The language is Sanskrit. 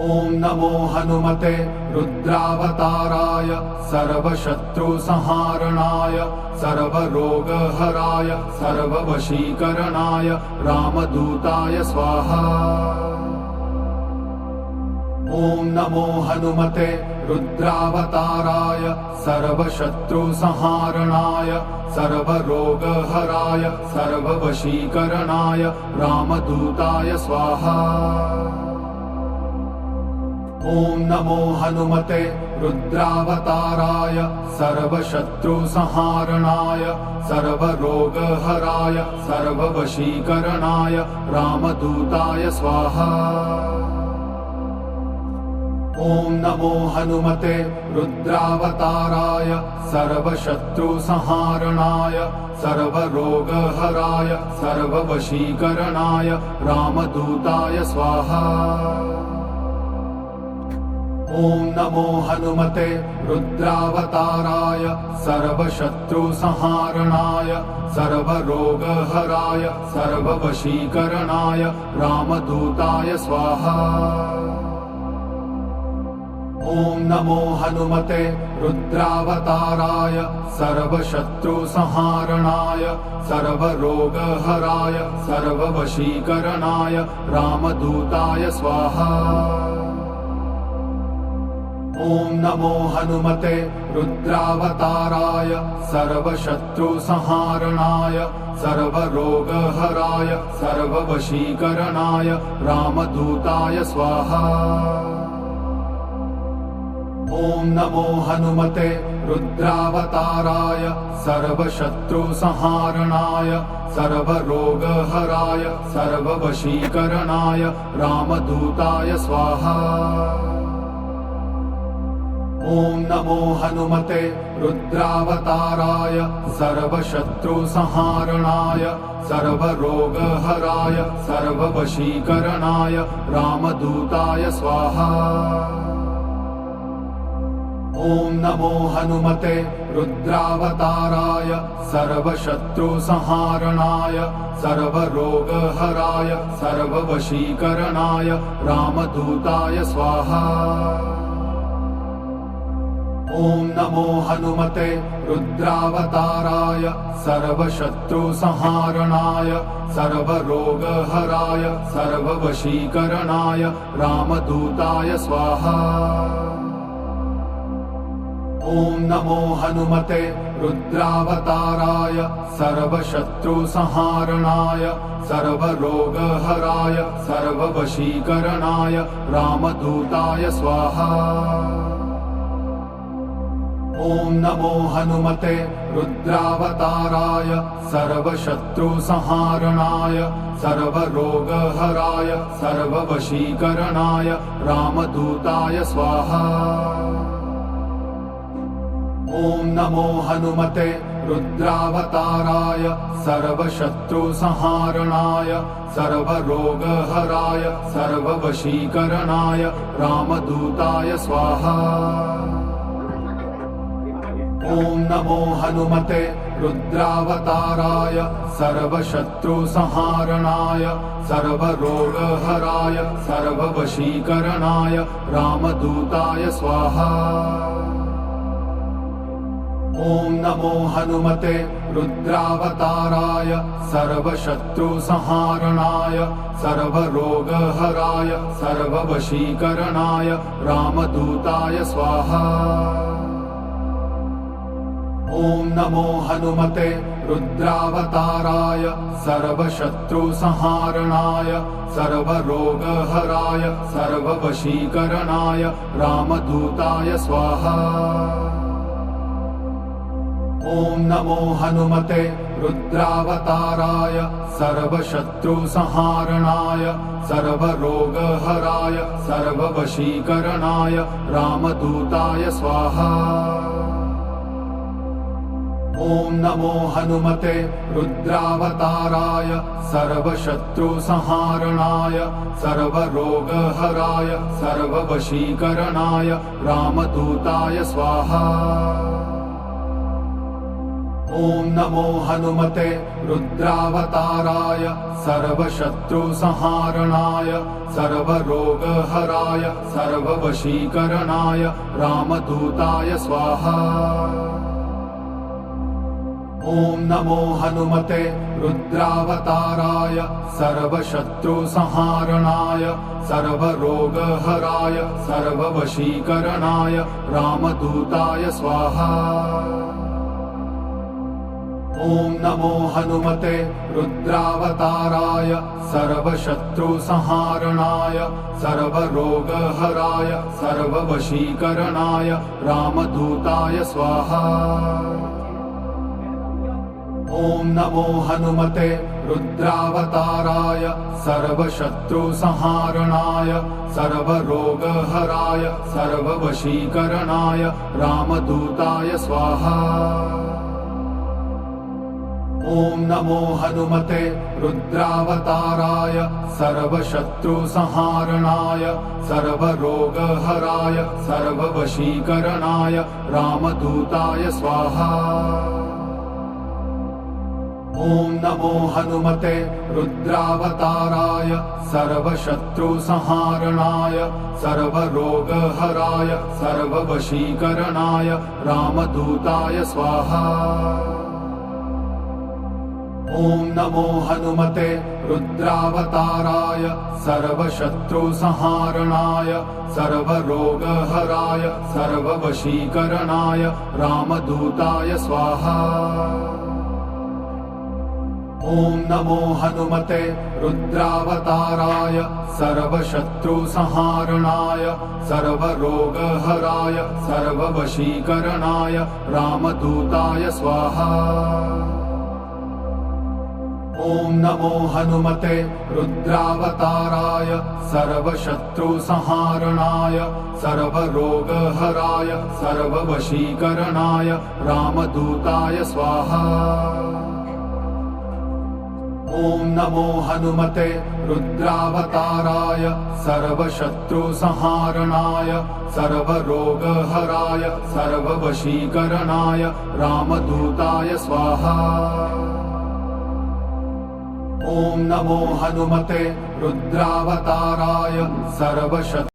ॐ नमो हनुमते रुद्रावताराय सर्वशत्रुसंहारणाय सर्वरोगहराय सर्ववशीकरणाय रामदूताय स्वाहा। ॐ नमो हनुमते रुद्रावताराय सर्वशत्रुसंहारणाय सर्वरोगहराय सर्ववशीकरणाय रामदूताय स्वाहा। ॐ नमो हनुमते रुद्रावताराय सर्वशत्रुसंहारणाय सर्वरोगहराय सर्ववशीकरणाय रामदूताय स्वाहा। ॐ नमो हनुमते रुद्रावताराय सर्वशत्रुसंहारणाय सर्वरोगहराय सर्ववशीकरणाय रामदूताय स्वाहा। ॐ नमो हनुमते रुद्रावताराय सर्वशत्रुसंहारणाय सर्वरोगहराय सर्ववशीकरणाय रामदूताय स्वाहा। ॐ नमो हनुमते रुद्रावताराय सर्वशत्रुसंहारणाय सर्वरोगहराय सर्ववशीकरणाय रामदूताय स्वाहा। ॐ नमो हनुमते रुद्रावताराय सर्वशत्रुसंहारणाय सर्वरोगहराय सर्ववशीकरणाय रामदूताय स्वाहा। ॐ नमो हनुमते रुद्रावताराय सर्वशत्रुसंहारणाय सर्वरोगहराय सर्ववशीकरणाय रामदूताय स्वाहा। ॐ नमो हनुमते रुद्रावताराय सर्वशत्रुसंहारणाय सर्वरोगहराय सर्ववशीकरणाय रामदूताय स्वाहा। ॐ नमो हनुमते रुद्रावताराय सर्वशत्रुसंहारणाय सर्वरोगहराय सर्ववशीकरणाय रामदूताय स्वाहा। ॐ नमो हनुमते रुद्रावताराय सर्वशत्रुसंहारणाय सर्वरोगहराय सर्ववशीकरणाय रामदूताय स्वाहा। ॐ नमो हनुमते रुद्रावताराय सर्वशत्रुसंहारणाय सर्वरोगहराय सर्ववशीकरणाय रामदूताय स्वाहा। ॐ नमो हनुमते रुद्रावताराय सर्वशत्रुसंहारणाय सर्वरोगहराय सर्ववशीकरणाय रामदूताय स्वाहा। ॐ नमो हनुमते रुद्रावताराय सर्वशत्रुसंहारणाय सर्वरोगहराय सर्ववशीकरणाय रामदूताय स्वाहा। ॐ नमो हनुमते रुद्रावताराय सर्वशत्रुसंहारणाय सर्वरोगहराय सर्ववशीकरणाय रामदूताय स्वाहा। ॐ नमो हनुमते रुद्रावताराय सर्वशत्रुसंहारणाय सर्वरोगहराय सर्ववशीकरणाय रामदूताय स्वाहा। ॐ नमो हनुमते रुद्रावताराय सर्वशत्रुसंहारणाय सर्वरोगहराय सर्ववशीकरणाय रामदूताय स्वाहा। ॐ नमो हनुमते रुद्रावताराय सर्वशत्रुसंहारणाय सर्वरोगहराय सर्ववशीकरणाय रामदूताय स्वाहा। ॐ नमो हनुमते रुद्रावताराय सर्वशत्रुसंहारणाय सर्वरोगहराय सर्ववशीकरणाय रामदूताय स्वाहा। ॐ नमो हनुमते रुद्रावताराय सर्वशत्रुसंहारणाय सर्वरोगहराय सर्ववशीकरणाय रामदूताय स्वाहा। ॐ नमो हनुमते रुद्रावताराय सर्वशत्रुसंहारणाय सर्वरोगहराय सर्ववशीकरणाय रामदूताय स्वाहा। ॐ नमो हनुमते रुद्रावताराय सर्वशत्रुसंहारणाय सर्वरोगहराय सर्ववशीकरणाय रामदूताय स्वाहा। ॐ नमो हनुमते रुद्रावताराय सर्वशत्रुसंहारणाय सर्वरोगहराय सर्ववशीकरणाय रामदूताय स्वाहा। ॐ नमो हनुमते रुद्रावताराय सर्वशत्रुसंहारणाय सर्वरोगहराय सर्ववशीकरणाय रामदूताय स्वाहा। ॐ नमो हनुमते रुद्रावताराय सर्वशत्रुसंहारणाय सर्वरोगहराय सर्ववशीकरणाय रामदूताय स्वाहा। ॐ नमो हनुमते रुद्रावताराय सर्वशत्रुसंहारणाय सर्वरोगहराय सर्ववशीकरणाय रामदूताय स्वाहा। ॐ नमो हनुमते रुद्रावताराय सर्वशत्रुसंहारणाय सर्वरोगहराय सर्ववशीकरणाय रामदूताय स्वाहा। ॐ नमो हनुमते रुद्रावताराय सर्वशत्रुसंहारणाय सर्वरोगहराय सर्ववशीकरणाय रामदूताय स्वाहा। ॐ नमो हनुमते रुद्रावताराय सर्वशत्रुसंहारणाय सर्वरोगहराय सर्ववशीकरणाय रामदूताय स्वाहा। ॐ नमो हनुमते रुद्रावताराय सर्वशत्रुसंहारणाय